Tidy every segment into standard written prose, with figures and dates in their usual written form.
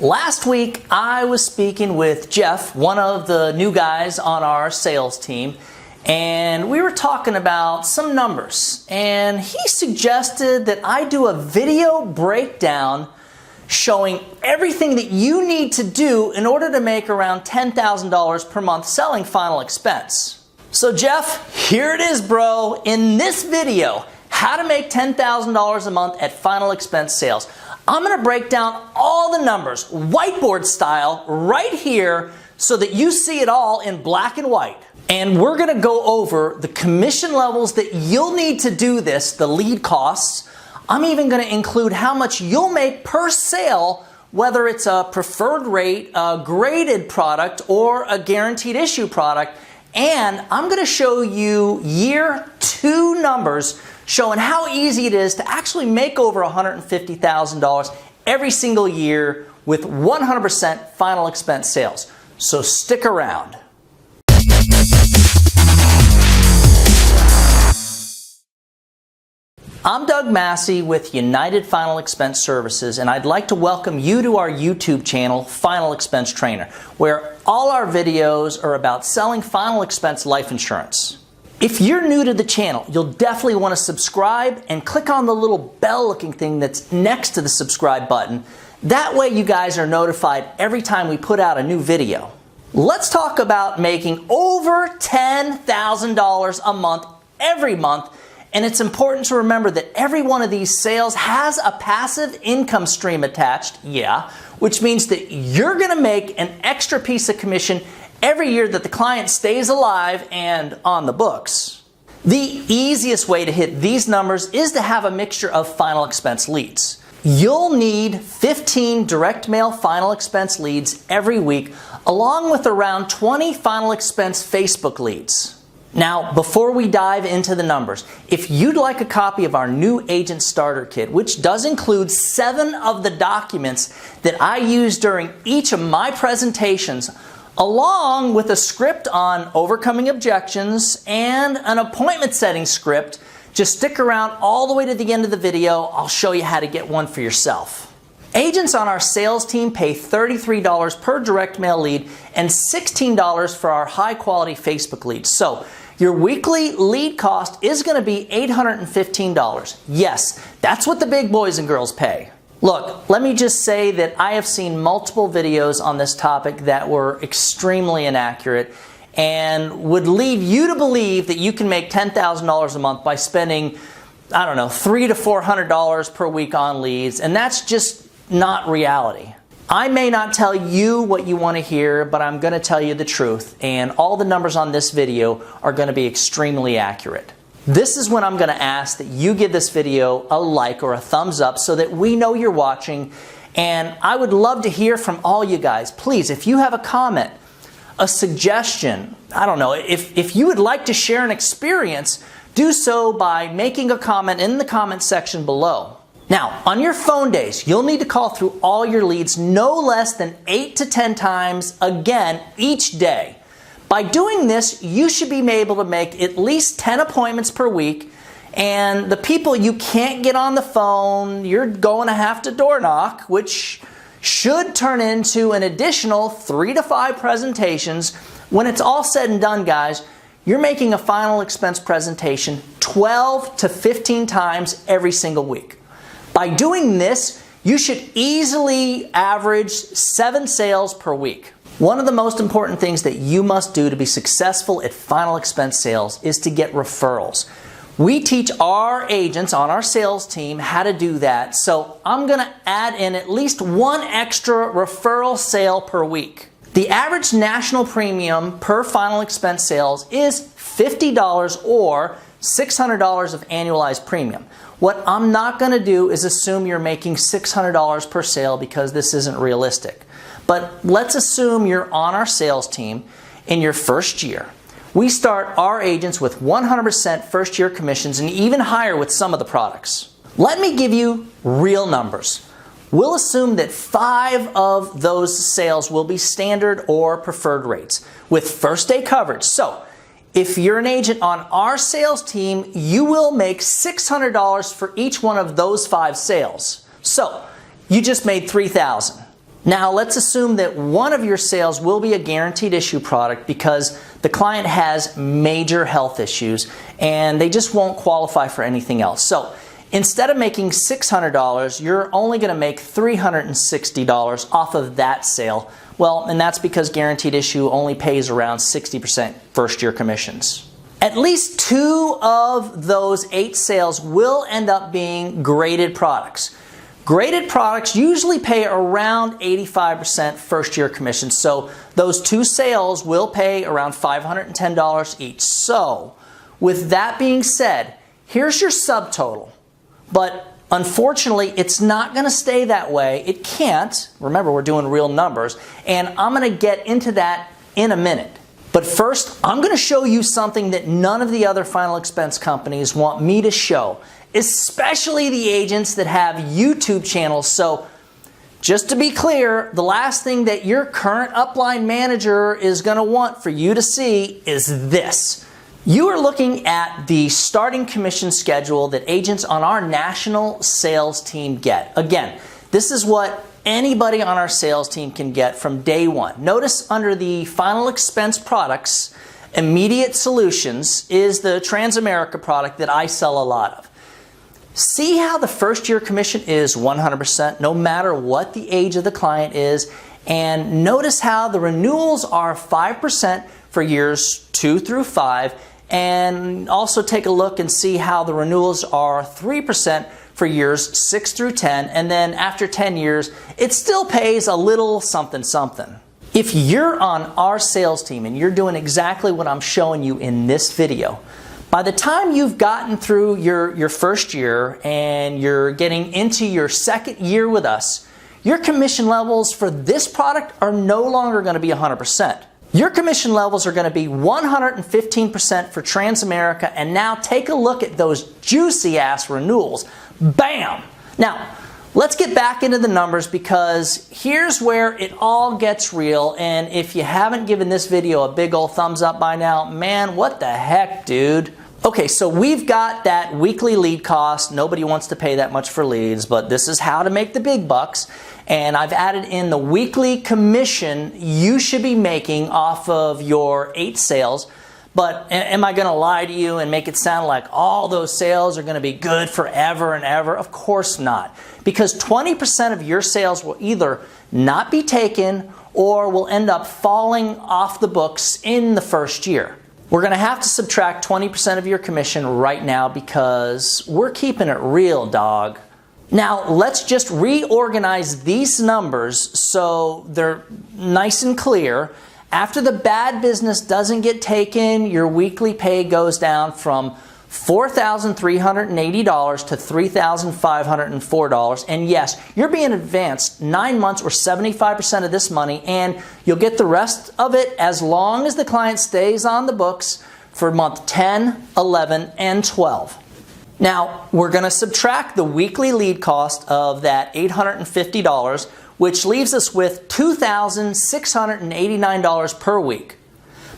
Last week, I was speaking with Jeff, one of the new guys on our sales team, and we were talking about some numbers. And he suggested that I do a video breakdown showing everything that you need to do in order to make around $10,000 per month selling final expense. So Jeff, here it is, bro. In this video, how to make $10,000 a month at final expense sales. I'm going to break down all the numbers, whiteboard style, right here so that you see it all in black and white. And we're going to go over the commission levels that you'll need to do this, the lead costs. I'm even going to include how much you'll make per sale, whether it's a preferred rate, a graded product, or a guaranteed issue product. And I'm going to show you year 2 numbers showing how easy it is to actually make over $150,000 every single year with 100% final expense sales. So stick around. I'm Doug Massi with United Final Expense Services, and I'd like to welcome you to our YouTube channel, Final Expense Trainer, where all our videos are about selling final expense life insurance. If you're new to the channel, you'll definitely want to subscribe and click on the little bell-looking thing that's next to the subscribe button. That way you guys are notified every time we put out a new video. Let's talk about making over $10,000 a month every month. And it's important to remember that every one of these sales has a passive income stream attached, which means that you're going to make an extra piece of commission every year that the client stays alive and on the books. The easiest way to hit these numbers is to have a mixture of final expense leads. You'll need 15 direct mail final expense leads every week, along with around 20 final expense Facebook leads. Now, before we dive into the numbers, if you'd like a copy of our new Agent Starter Kit, which does include 7 of the documents that I use during each of my presentations, along with a script on overcoming objections and an appointment setting script, just stick around all the way to the end of the video. I'll show you how to get one for yourself. Agents on our sales team pay $33 per direct mail lead and $16 for our high quality Facebook leads. So your weekly lead cost is going to be $815. Yes, that's what the big boys and girls pay. Look, let me just say that I have seen multiple videos on this topic that were extremely inaccurate and would lead you to believe that you can make $10,000 a month by spending, I don't know, $300 to $400 per week on leads, and that's just not reality. I may not tell you what you want to hear, but I'm going to tell you the truth, and all the numbers on this video are going to be extremely accurate. This is when I'm going to ask that you give this video a like or a thumbs up so that we know you're watching. And I would love to hear from all you guys. Please, if you have a comment, a suggestion, I don't know, if you would like to share an experience, do so by making a comment in the comment section below. Now, on your phone days, you'll need to call through all your leads no less than 8 to 10 times, again, each day. By doing this, you should be able to make at least 10 appointments per week, and the people you can't get on the phone, you're going to have to door knock, which should turn into an additional 3 to 5 presentations. When it's all said and done, guys, you're making a final expense presentation 12 to 15 times every single week. By doing this, you should easily average 7 sales per week. One of the most important things that you must do to be successful at final expense sales is to get referrals. We teach our agents on our sales team how to do that, so I'm going to add in at least 1 extra referral sale per week. The average national premium per final expense sales is $50 or $600 of annualized premium. What I'm not going to do is assume you're making $600 per sale because this isn't realistic. But let's assume you're on our sales team in your first year. We start our agents with 100% first year commissions and even higher with some of the products. Let me give you real numbers. We'll assume that 5 of those sales will be standard or preferred rates with first day coverage. So if you're an agent on our sales team, you will make $600 for each one of those 5 sales. So you just made $3,000. Now let's assume that one of your sales will be a guaranteed issue product because the client has major health issues and they just won't qualify for anything else. So instead of making $600, you're only going to make $360 off of that sale. Well, and that's because guaranteed issue only pays around 60% first year commissions. At least 2 of those 8 sales will end up being graded products. Graded products usually pay around 85% first year commission. So those 2 sales will pay around $510 each. So with that being said, here's your subtotal. But unfortunately, it's not going to stay that way. It can't. Remember, we're doing real numbers. And I'm going to get into that in a minute. But first, I'm going to show you something that none of the other final expense companies want me to show, especially the agents that have YouTube channels. So just to be clear, the last thing that your current upline manager is going to want for you to see is this. You are looking at the starting commission schedule that agents on our national sales team get. Again, this is what anybody on our sales team can get from day one. Notice under the final expense products, Immediate Solutions is the Transamerica product that I sell a lot of. See how the first year commission is 100% no matter what the age of the client is, and notice how the renewals are 5% for years 2 through 5, and also take a look and see how the renewals are 3% for years 6 through 10, and then after 10 years, it still pays a little something something. If you're on our sales team and you're doing exactly what I'm showing you in this video, by the time you've gotten through your first year and you're getting into your second year with us, your commission levels for this product are no longer going to be 100%. Your commission levels are going to be 115% for Transamerica, and now take a look at those juicy ass renewals. Bam! Now, let's get back into the numbers because here's where it all gets real, and if you haven't given this video a big old thumbs up by now, man, what the heck, dude? Okay, so we've got that weekly lead cost. Nobody wants to pay that much for leads, but this is how to make the big bucks. And I've added in the weekly commission you should be making off of your 8 sales. But am I going to lie to you and make it sound like all those sales are going to be good forever and ever? Of course not. Because 20% of your sales will either not be taken or will end up falling off the books in the first year. We're going to have to subtract 20% of your commission right now because we're keeping it real, dog. Now, let's just reorganize these numbers so they're nice and clear. After the bad business doesn't get taken, your weekly pay goes down from $4,380 to $3,504. And yes, you're being advanced 9 months or 75% of this money, and you'll get the rest of it as long as the client stays on the books for month 10, 11, and 12. Now, we're going to subtract the weekly lead cost of that $850, which leaves us with $2,689 per week.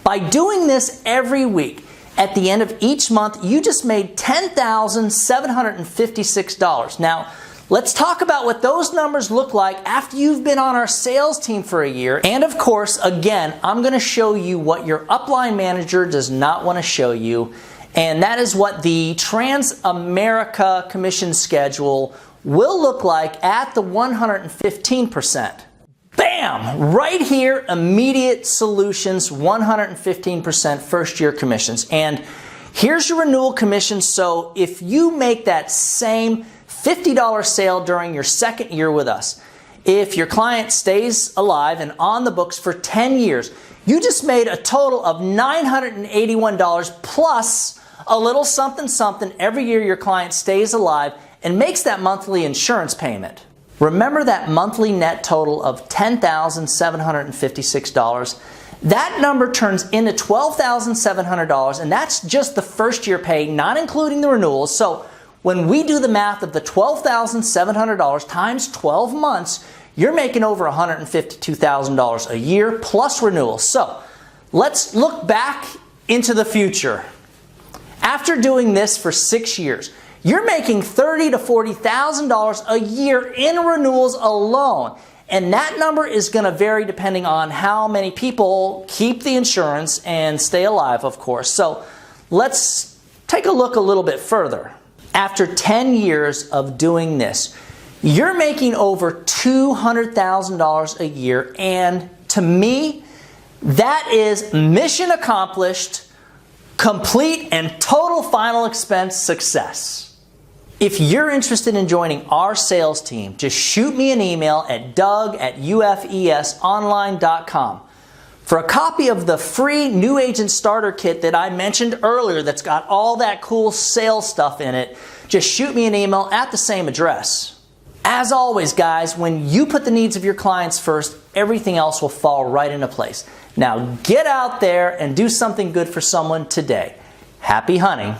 By doing this every week, at the end of each month, you just made $10,756. Now, let's talk about what those numbers look like after you've been on our sales team for a year. And of course, again, I'm going to show you what your upline manager does not want to show you. And that is what the Transamerica commission schedule will look like at the 115%. Bam! Right here, Immediate Solutions, 115% first year commissions. And here's your renewal commission. So if you make that same $50 sale during your second year with us, if your client stays alive and on the books for 10 years, you just made a total of $981 plus a little something something every year your client stays alive and makes that monthly insurance payment. Remember that monthly net total of $10,756. That number turns into $12,700, and that's just the first year pay, not including the renewals. So when we do the math of the $12,700 times 12 months, you're making over $152,000 a year plus renewals. So let's look back into the future. After doing this for 6 years, you're making $30,000 to $40,000 a year in renewals alone. And that number is going to vary depending on how many people keep the insurance and stay alive, of course. So let's take a look a little bit further. After 10 years of doing this, you're making over $200,000 a year, and to me, that is mission accomplished, complete and total final expense success. If you're interested in joining our sales team, just shoot me an email at doug@ufesonline.com. For a copy of the free New Agent Starter Kit that I mentioned earlier that's got all that cool sales stuff in it, just shoot me an email at the same address. As always, guys, when you put the needs of your clients first, everything else will fall right into place. Now get out there and do something good for someone today. Happy hunting.